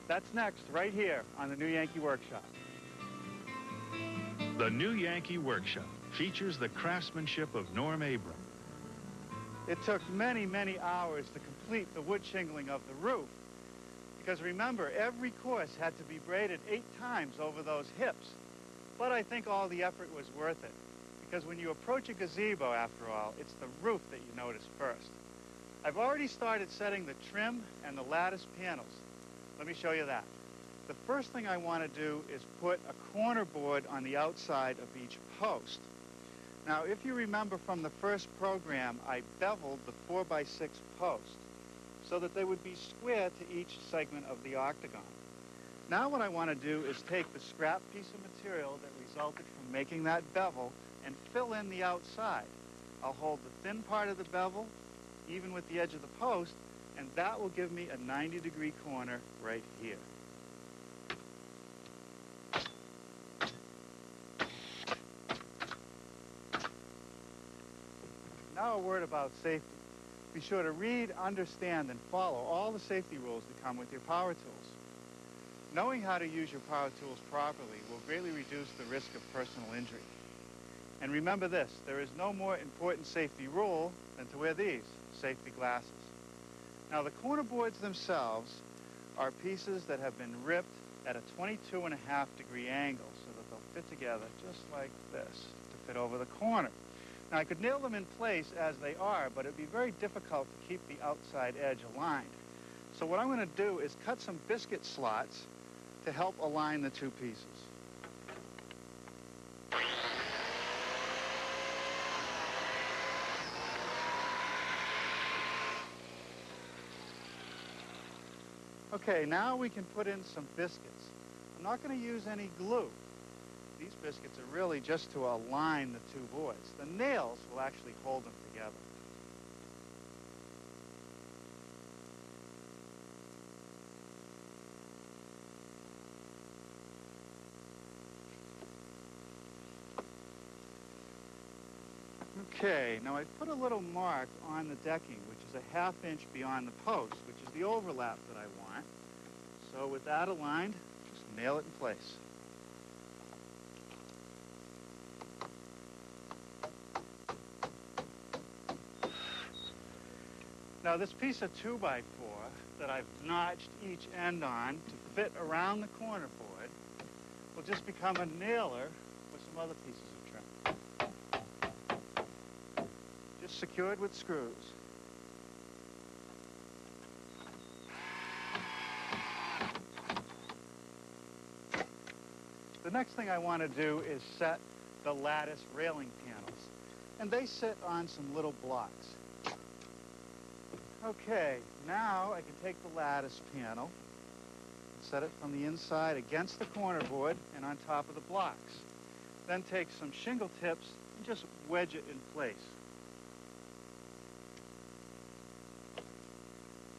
That's next, right here on the new Yankee Workshop. The new Yankee Workshop features the craftsmanship of Norm Abram. It took many, many hours to complete the wood shingling of the roof. Because remember, every course had to be braided 8 times over those hips. But I think all the effort was worth it. Because when you approach a gazebo, after all, it's the roof that you notice first. I've already started setting the trim and the lattice panels. Let me show you that. The first thing I want to do is put a corner board on the outside of each post. Now, if you remember from the first program, I beveled the 4x6 post so that they would be square to each segment of the octagon. Now what I want to do is take the scrap piece of material that resulted from making that bevel and fill in the outside. I'll hold the thin part of the bevel even with the edge of the post, and that will give me a 90-degree corner right here. Now a word about safety. Be sure to read, understand, and follow all the safety rules that come with your power tools. Knowing how to use your power tools properly will greatly reduce the risk of personal injury. And remember this, there is no more important safety rule than to wear these, safety glasses. Now the corner boards themselves are pieces that have been ripped at a 22.5-degree angle so that they'll fit together just like this to fit over the corner. Now I could nail them in place as they are, but it'd be very difficult to keep the outside edge aligned. So what I'm going to do is cut some biscuit slots to help align the two pieces. Okay, now we can put in some biscuits. I'm not going to use any glue. These biscuits are really just to align the two boards. The nails will actually hold them together. Okay, now I put a little mark on the decking, which is a 1/2 inch beyond the post, which is the overlap that I want. So with that aligned, just nail it in place. Now this piece of 2x4 that I've notched each end on to fit around the corner board will just become a nailer with some other pieces of trim. Just secured with screws. The next thing I want to do is set the lattice railing panels, and they sit on some little blocks. Okay, now I can take the lattice panel and set it from the inside against the corner board and on top of the blocks. Then take some shingle tips and just wedge it in place.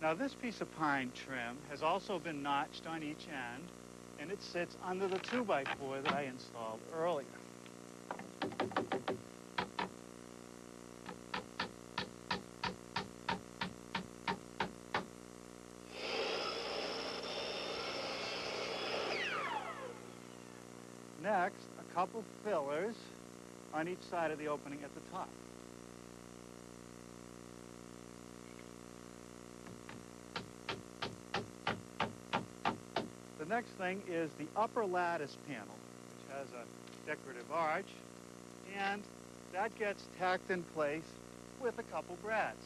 Now this piece of pine trim has also been notched on each end, and it sits under the 2x4 that I installed earlier. Next, a couple fillers on each side of the opening at the top. The next thing is the upper lattice panel, which has a decorative arch, and that gets tacked in place with a couple brads.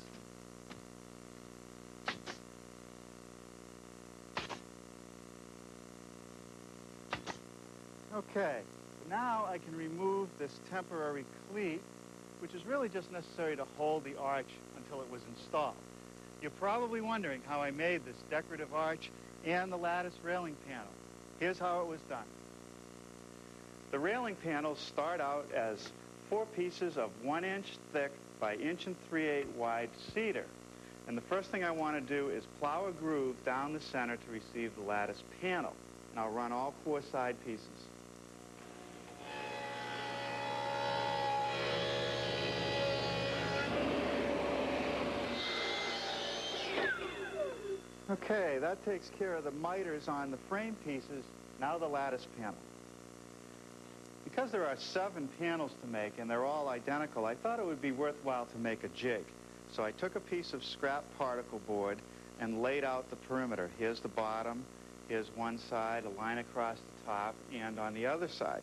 Okay, now I can remove this temporary cleat, which is really just necessary to hold the arch until it was installed. You're probably wondering how I made this decorative arch and the lattice railing panel. Here's how it was done. The railing panels start out as 4 pieces of 1 inch thick by 1 3/8 wide cedar. And the first thing I want to do is plow a groove down the center to receive the lattice panel. And I'll run all 4 side pieces. Okay, that takes care of the miters on the frame pieces. Now the lattice panel. Because there are 7 panels to make and they're all identical, I thought it would be worthwhile to make a jig. So I took a piece of scrap particle board and laid out the perimeter. Here's the bottom, here's one side, a line across the top, and on the other side.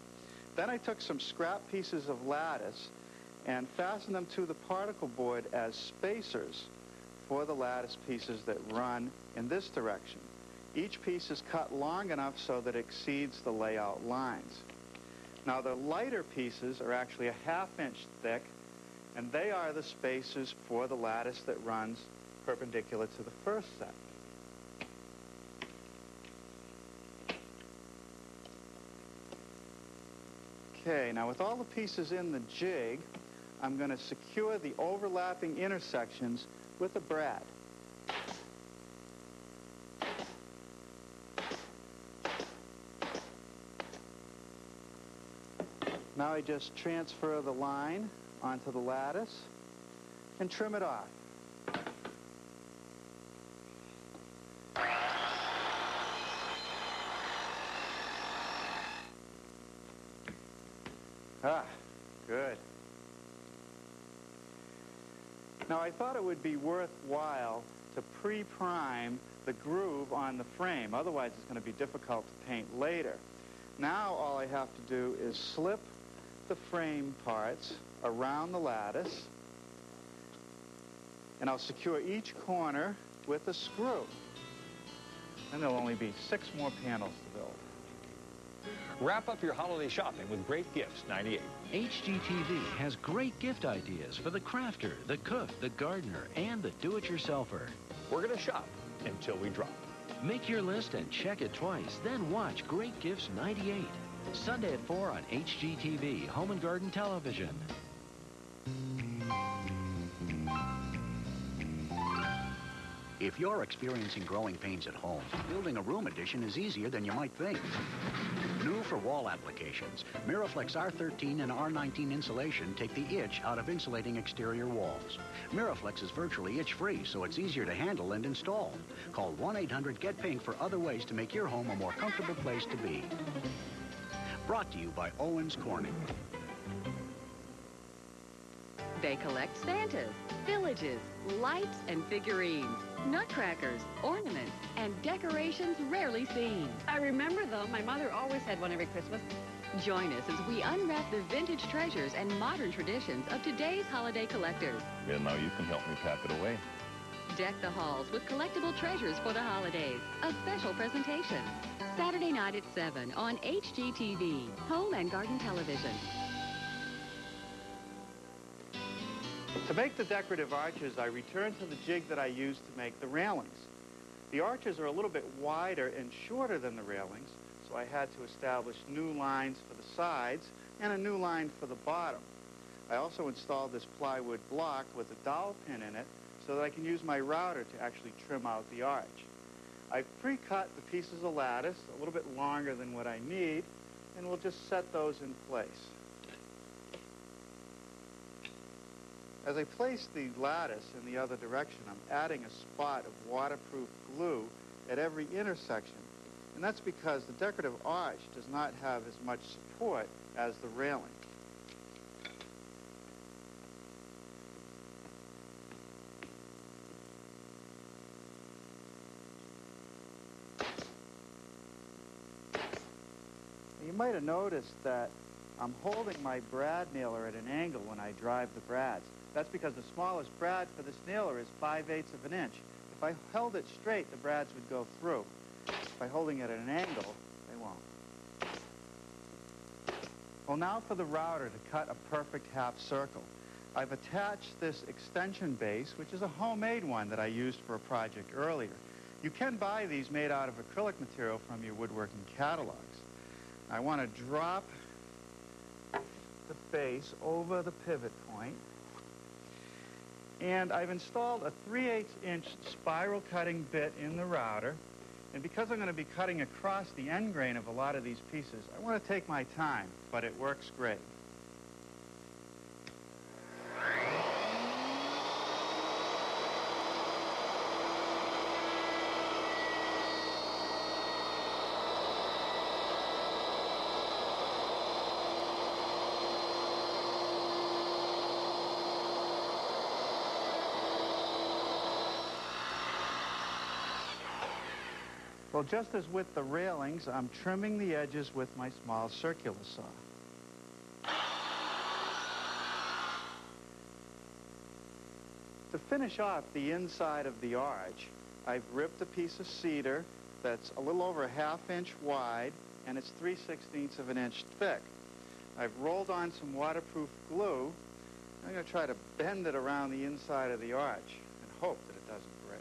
Then I took some scrap pieces of lattice and fastened them to the particle board as spacers for the lattice pieces that run in this direction. Each piece is cut long enough so that it exceeds the layout lines. Now the lighter pieces are actually a 1/2 inch thick, and they are the spacers for the lattice that runs perpendicular to the first set. Okay, now with all the pieces in the jig, I'm going to secure the overlapping intersections with a brad. Now I just transfer the line onto the lattice and trim it off. Ah, good. Now I thought it would be worthwhile to pre-prime the groove on the frame. Otherwise it's going to be difficult to paint later. Now all I have to do is slip the frame parts around the lattice, and I'll secure each corner with a screw. Then there'll only be 6 more panels to build. Wrap up your holiday shopping with great gifts, 98. HGTV has great gift ideas for the crafter, the cook, the gardener, and the do-it-yourselfer. We're going to shop until we drop. Make your list and check it twice, then watch Great Gifts 98. Sunday at 4 on HGTV, Home and Garden Television. If you're experiencing growing pains at home, building a room addition is easier than you might think. New for wall applications, Miraflex R13 and R19 insulation take the itch out of insulating exterior walls. Miraflex is virtually itch-free, so it's easier to handle and install. Call 1-800-GET-PINK for other ways to make your home a more comfortable place to be. Brought to you by Owens Corning. They collect Santas, villages, lights and figurines, nutcrackers, ornaments, and decorations rarely seen. I remember, though, my mother always had one every Christmas. Join us as we unwrap the vintage treasures and modern traditions of today's holiday collectors. Yeah, now you can help me pack it away. Deck the halls with collectible treasures for the holidays. A special presentation. Saturday night at 7 on HGTV, Home and Garden Television. To make the decorative arches, I returned to the jig that I used to make the railings. The arches are a little bit wider and shorter than the railings, so I had to establish new lines for the sides and a new line for the bottom. I also installed this plywood block with a dowel pin in it so that I can use my router to actually trim out the arch. I've pre-cut the pieces of lattice a little bit longer than what I need, and we'll just set those in place. As I place the lattice in the other direction, I'm adding a spot of waterproof glue at every intersection. And that's because the decorative arch does not have as much support as the railing. You might have noticed that I'm holding my brad nailer at an angle when I drive the brads. That's because the smallest brad for this nailer is 5/8 of an inch. If I held it straight, the brads would go through. By holding it at an angle, they won't. Well, now for the router to cut a perfect half circle. I've attached this extension base, which is a homemade one that I used for a project earlier. You can buy these made out of acrylic material from your woodworking catalogs. I want to drop the base over the pivot point. And I've installed a 3/8 inch spiral cutting bit in the router. And because I'm going to be cutting across the end grain of a lot of these pieces, I want to take my time, but it works great. Well, just as with the railings, I'm trimming the edges with my small circular saw. To finish off the inside of the arch, I've ripped a piece of cedar that's a little over a ½ inch wide, and it's 3/16 of an inch thick. I've rolled on some waterproof glue. I'm going to try to bend it around the inside of the arch and hope that it doesn't break.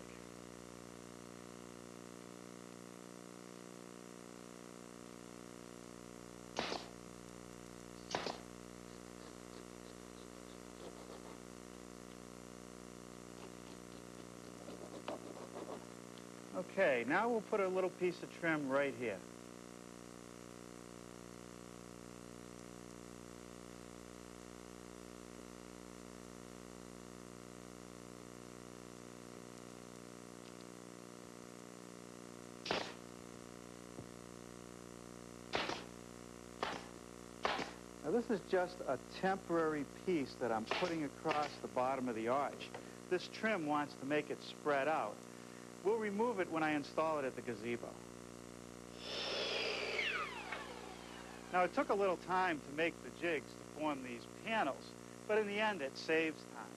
Okay, now we'll put a little piece of trim right here. Now this is just a temporary piece that I'm putting across the bottom of the arch. This trim wants to make it spread out. We'll remove it when I install it at the gazebo. Now, it took a little time to make the jigs to form these panels, but in the end, it saves time.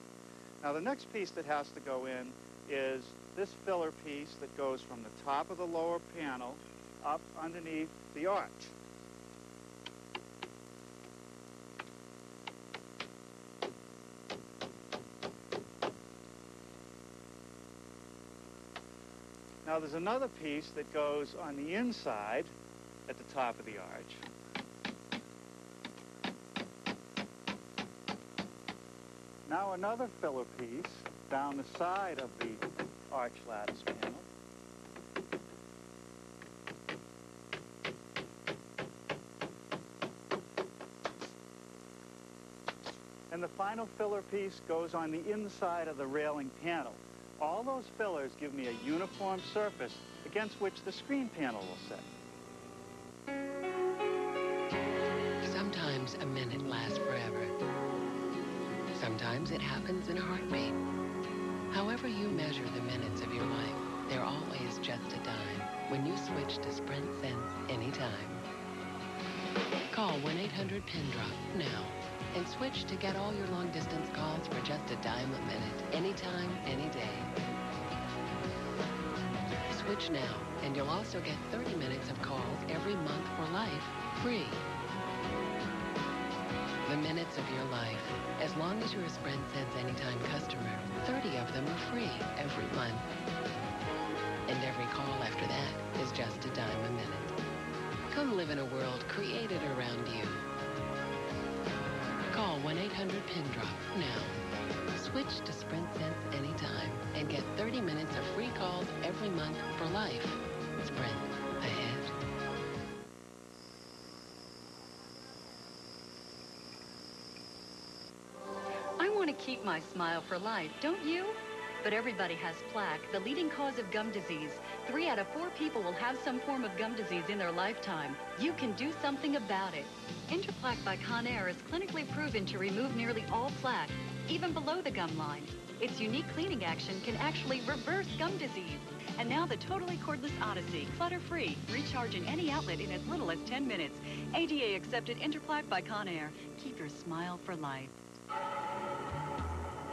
Now, the next piece that has to go in is this filler piece that goes from the top of the lower panel up underneath the arch. Now there's another piece that goes on the inside at the top of the arch. Now another filler piece down the side of the arch lattice panel. And the final filler piece goes on the inside of the railing panel. All those fillers give me a uniform surface against which the screen panel will sit. Sometimes a minute lasts forever. Sometimes it happens in a heartbeat. However you measure the minutes of your life, they're always just a dime when you switch to Sprint Sense anytime. Call 1-800-PIN-DROP now and switch to get all your long-distance calls for just a dime a minute, anytime, any day. Switch now, and you'll also get 30 minutes of calls every month for life, free. The minutes of your life. As long as you're a Sprint Sense Anytime customer, 30 of them are free every month. And every call after that is just a dime a minute. Come live in a world created around you. Call 1-800-PIN-DROP now. Switch to Sprint Sense anytime and get 30 minutes of free calls every month for life. Sprint ahead. I want to keep my smile for life, don't you? But everybody has plaque, the leading cause of gum disease. 3 out of 4 people will have some form of gum disease in their lifetime. You can do something about it. Interplaque by Conair is clinically proven to remove nearly all plaque, even below the gum line. Its unique cleaning action can actually reverse gum disease. And now the totally cordless Odyssey, clutter-free. Recharge in any outlet in as little as 10 minutes. ADA accepted Interplaque by Conair. Keep your smile for life.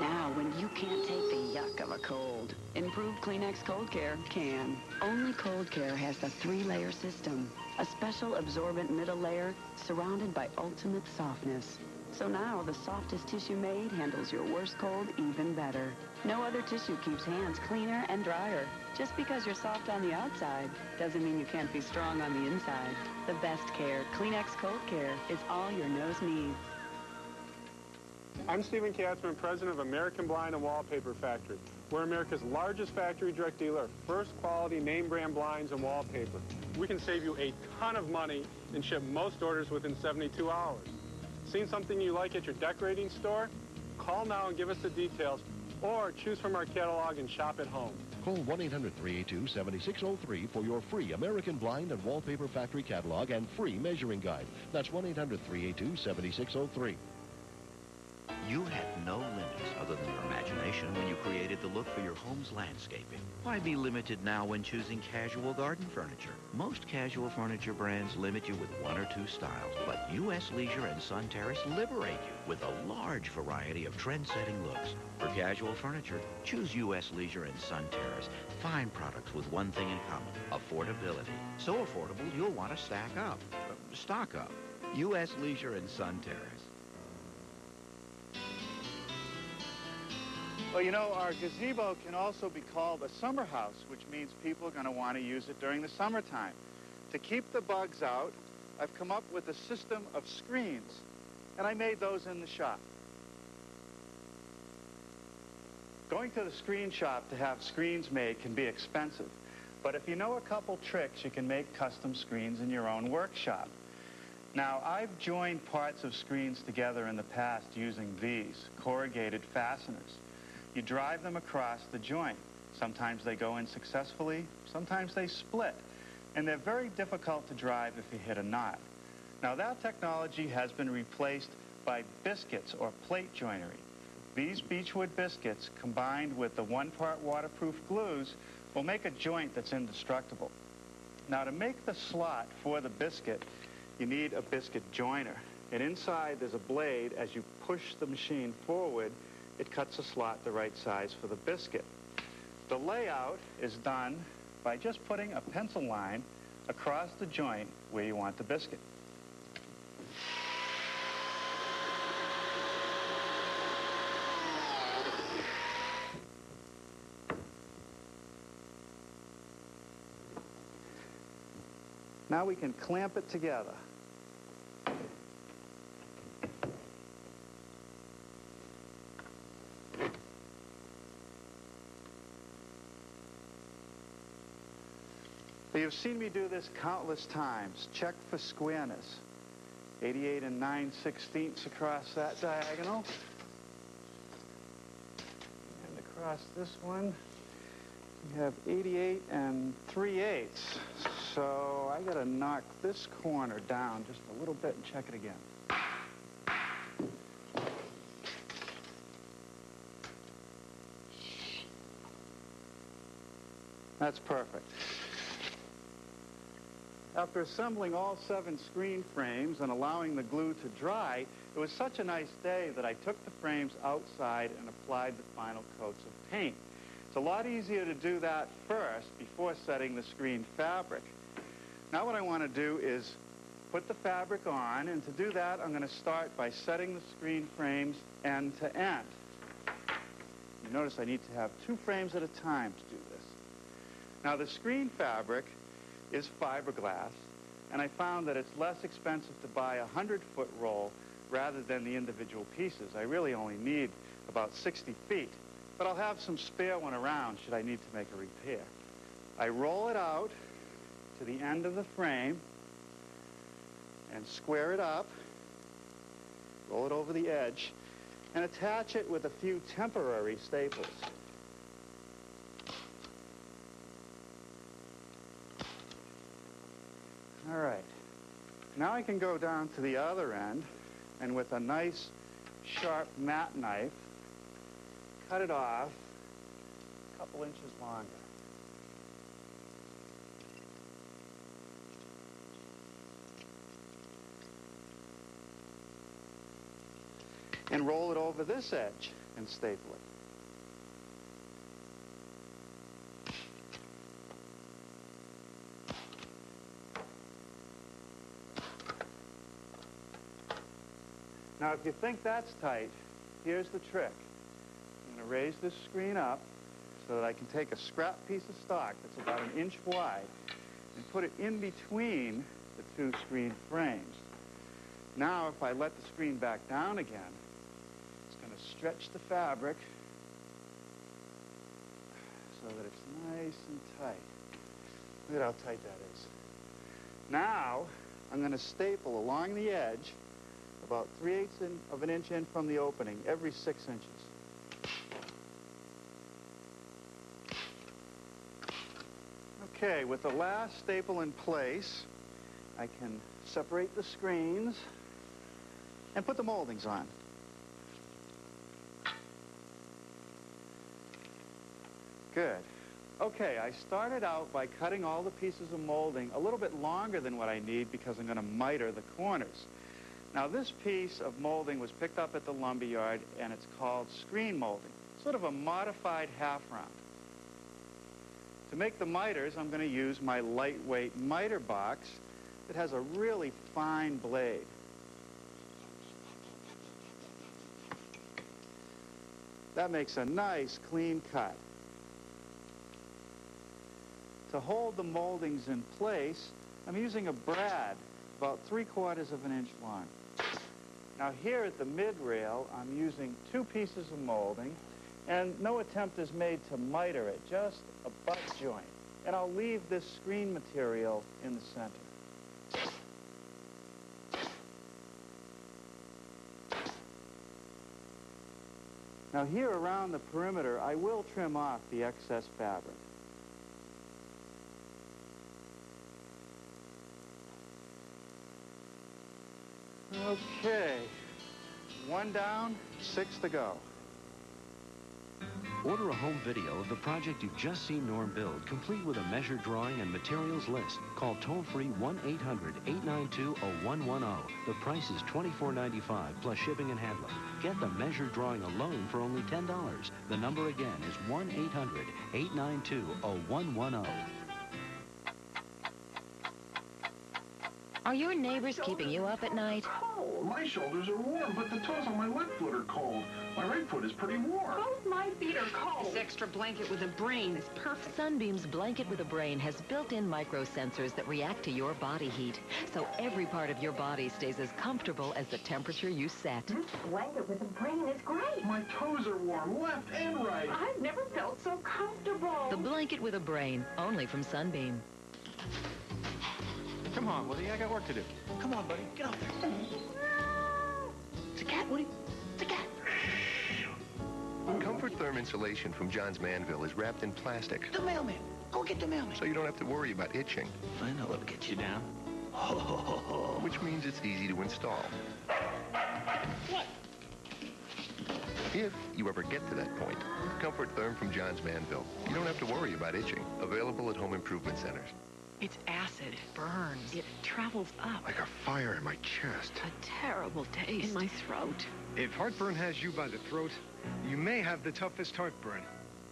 Now, when you can't take the yuck of a cold, improved Kleenex Cold Care can. Only Cold Care has the 3-layer system, a special absorbent middle layer surrounded by ultimate softness. So now the softest tissue made handles your worst cold even better. No other tissue keeps hands cleaner and drier. Just because you're soft on the outside doesn't mean you can't be strong on the inside. The best care, Kleenex Cold Care, is all your nose needs. I'm Stephen Katzman, president of American Blind and Wallpaper Factory. We're America's largest factory direct dealer of first quality name brand blinds and wallpaper. We can save you a ton of money and ship most orders within 72 hours. Seen something you like at your decorating store? Call now and give us the details, or choose from our catalog and shop at home. Call 1-800-382-7603 for your free American Blind and Wallpaper Factory catalog and free measuring guide. That's 1-800-382-7603. You had no limits other than your imagination when you created the look for your home's landscaping. Why be limited now when choosing casual garden furniture? Most casual furniture brands limit you with 1 or 2 styles, but U.S. Leisure and Sun Terrace liberate you with a large variety of trend-setting looks. For casual furniture, choose U.S. Leisure and Sun Terrace. Fine products with one thing in common: affordability. So affordable, you'll want to stock up. U.S. Leisure and Sun Terrace. Well, you know, our gazebo can also be called a summer house, which means people are going to want to use it during the summertime. To keep the bugs out, I've come up with a system of screens, and I made those in the shop. Going to the screen shop to have screens made can be expensive, but if you know a couple tricks, you can make custom screens in your own workshop. Now, I've joined parts of screens together in the past using these corrugated fasteners. You drive them across the joint. Sometimes they go in successfully, sometimes they split, and they're very difficult to drive if you hit a knot. Now, that technology has been replaced by biscuits or plate joinery. These beechwood biscuits, combined with the 1-part waterproof glues, will make a joint that's indestructible. Now, to make the slot for the biscuit, you need a biscuit joiner. And inside there's a blade. As you push the machine forward, it cuts a slot the right size for the biscuit. The layout is done by just putting a pencil line across the joint where you want the biscuit. Now we can clamp it together. You've seen me do this countless times. Check for squareness. 88 9/16 across that diagonal. And across this one, we have 88 3/8. So I gotta knock this corner down just a little bit and check it again. That's perfect. After assembling all 7 screen frames and allowing the glue to dry, it was such a nice day that I took the frames outside and applied the final coats of paint. It's a lot easier to do that first before setting the screen fabric. Now what I want to do is put the fabric on, and to do that I'm going to start by setting the screen frames end to end. You notice I need to have 2 frames at a time to do this. Now the screen fabric is fiberglass, and I found that it's less expensive to buy a 100-foot roll rather than the individual pieces. I really only need about 60 feet, but I'll have some spare one around should I need to make a repair. I roll it out to the end of the frame and square it up, roll it over the edge, and attach it with a few temporary staples. All right, now I can go down to the other end and with a nice sharp mat knife, cut it off a couple inches longer. And roll it over this edge and staple it. Now, if you think that's tight, here's the trick. I'm going to raise this screen up so that I can take a scrap piece of stock that's about 1 inch wide and put it in between the 2 screen frames. Now, if I let the screen back down again, it's going to stretch the fabric so that it's nice and tight. Look at how tight that is. Now, I'm going to staple along the edge about 3/8 of an inch in from the opening, every 6 inches. Okay, with the last staple in place, I can separate the screens and put the moldings on. Good. Okay, I started out by cutting all the pieces of molding a little bit longer than what I need because I'm going to miter the corners. Now, this piece of molding was picked up at the lumberyard, and it's called screen molding, sort of a modified half round. To make the miters, I'm going to use my lightweight miter box that has a really fine blade. That makes a nice, clean cut. To hold the moldings in place, I'm using a brad about 3/4 of an inch long. Now here at the mid-rail, I'm using 2 pieces of molding, and no attempt is made to miter it, just a butt joint. And I'll leave this screen material in the center. Now here around the perimeter, I will trim off the excess fabric. Okay, 1 down, 6 to go. Order a home video of the project you've just seen Norm build, complete with a measure drawing and materials list. Call toll-free 1-800-892-0110. The price is $24.95 plus shipping and handling. Get the measure drawing alone for only $10. The number again is 1-800-892-0110. Are your neighbors keeping you up at night? Oh, my shoulders are warm, but the toes on my left foot are cold. My right foot is pretty warm. Both my feet are cold. This extra blanket with a brain is perfect. Sunbeam's Blanket with a Brain has built-in microsensors that react to your body heat, so every part of your body stays as comfortable as the temperature you set. This blanket with a brain is great. My toes are warm, left and right. I've never felt so comfortable. The Blanket with a Brain, only from Sunbeam. Come on, Woody, I got work to do. Come on, buddy, get out there. It's a cat, Woody. It's a cat. Comfort Therm insulation from John's Manville is wrapped in plastic. The mailman. Go get the mailman. So you don't have to worry about itching. I know it'll get you down. Which means it's easy to install. What? If you ever get to that point, Comfort Therm from John's Manville. You don't have to worry about itching. Available at home improvement centers. It's acid. It burns. It travels up. Like a fire in my chest. A terrible taste. In my throat. If heartburn has you by the throat, you may have the toughest heartburn.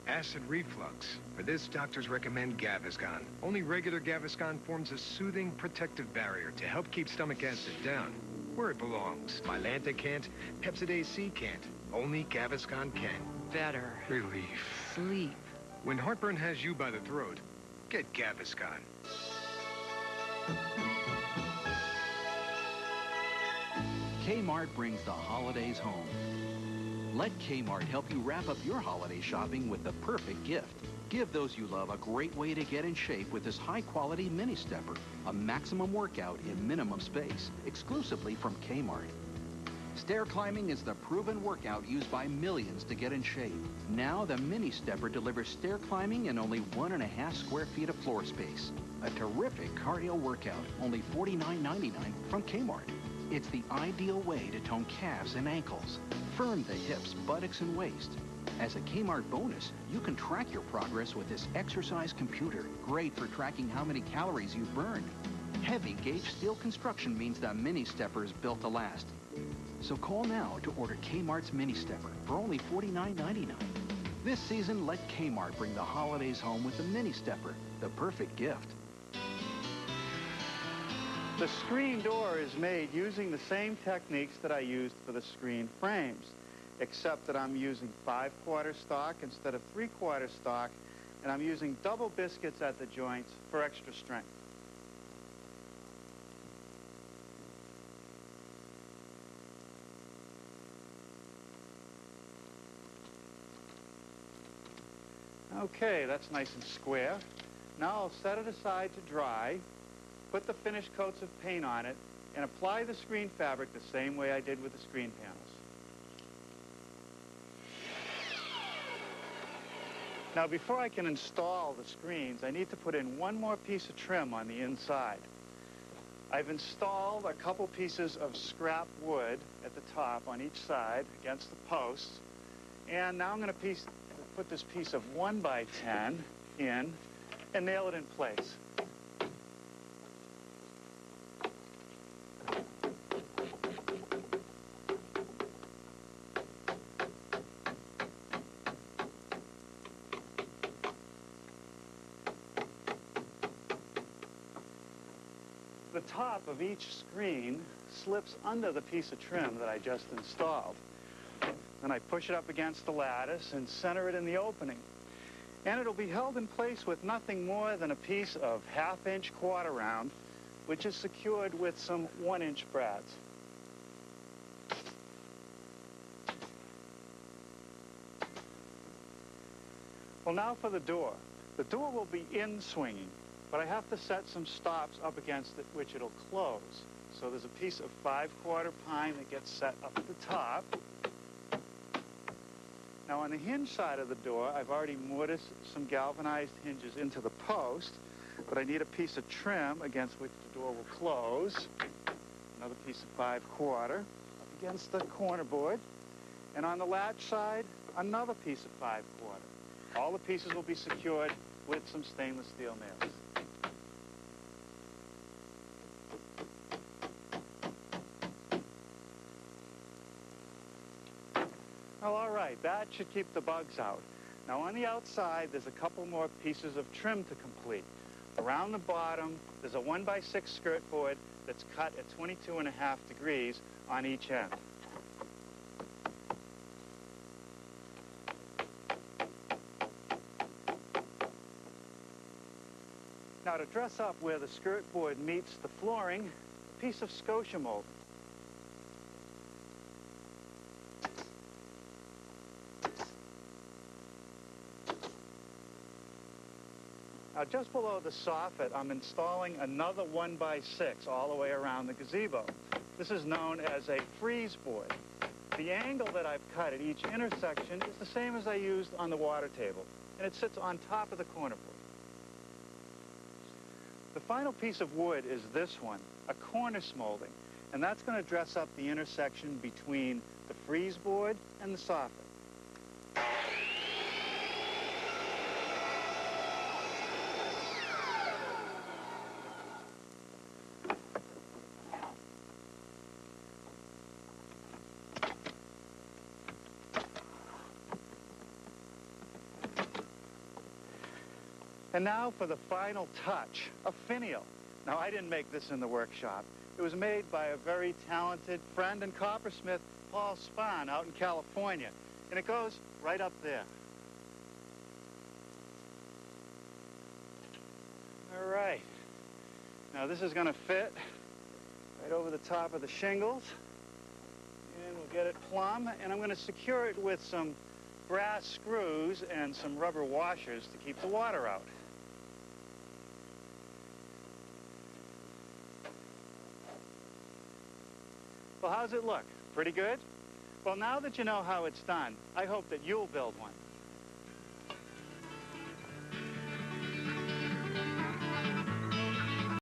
Acid reflux. For this, doctors recommend Gaviscon. Only regular Gaviscon forms a soothing, protective barrier to help keep stomach acid down, where it belongs. Mylanta can't, Pepcid AC can't. Only Gaviscon can. Better. Relief. Sleep. When heartburn has you by the throat, get Gaviscon. Kmart brings the holidays home. Let Kmart help you wrap up your holiday shopping with the perfect gift. Give those you love a great way to get in shape with this high-quality mini stepper, a maximum workout in minimum space, exclusively from Kmart. Stair climbing is the proven workout used by millions to get in shape. Now the mini stepper delivers stair climbing in only 1.5 square feet of floor space. A terrific cardio workout, only $49.99 from Kmart. It's the ideal way to tone calves and ankles, firm the hips, buttocks, and waist. As a Kmart bonus, you can track your progress with this exercise computer, great for tracking how many calories you've burned. Heavy gauge steel construction means the mini stepper is built to last. So call now to order Kmart's mini stepper for only $49.99. This season, let Kmart bring the holidays home with the mini stepper, the perfect gift. The screen door is made using the same techniques that I used for the screen frames, except that I'm using 5/4 stock instead of 3/4 stock, and I'm using double biscuits at the joints for extra strength. Okay, that's nice and square. Now I'll set it aside to dry, put the finished coats of paint on it, and apply the screen fabric the same way I did with the screen panels. Now, before I can install the screens, I need to put in one more piece of trim on the inside. I've installed a couple pieces of scrap wood at the top on each side against the posts, and now I'm going to put this piece of 1x10 in and nail it in place. The top of each screen slips under the piece of trim that I just installed. Then I push it up against the lattice and center it in the opening. And it'll be held in place with nothing more than a piece of 1/2-inch quarter round, which is secured with some 1-inch brads. Well, now for the door. The door will be in swinging, but I have to set some stops up against it, which it'll close. So there's a piece of 5/4 pine that gets set up at the top. Now on the hinge side of the door, I've already mortised some galvanized hinges into the post, but I need a piece of trim against which the door will close. Another piece of 5/4 up against the corner board. And on the latch side, another piece of 5/4. All the pieces will be secured with some stainless steel nails. Well, all right, that should keep the bugs out. Now, on the outside, there's a couple more pieces of trim to complete. Around the bottom, there's a 1x6 skirt board that's cut at 22.5 degrees on each end. Now, to dress up where the skirt board meets the flooring, a piece of scotia molding. Now, just below the soffit, I'm installing another 1x6 all the way around the gazebo. This is known as a freeze board. The angle that I've cut at each intersection is the same as I used on the water table, and it sits on top of the corner board. The final piece of wood is this one, a cornice molding, and that's going to dress up the intersection between the freeze board and the soffit. And now for the final touch, a finial. Now, I didn't make this in the workshop. It was made by a very talented friend and coppersmith, Paul Spahn, out in California. And it goes right up there. All right. Now, this is going to fit right over the top of the shingles. And we'll get it plumb. And I'm going to secure it with some brass screws and some rubber washers to keep the water out. Well, how's it look? Pretty good? Well, now that you know how it's done, I hope that you'll build one.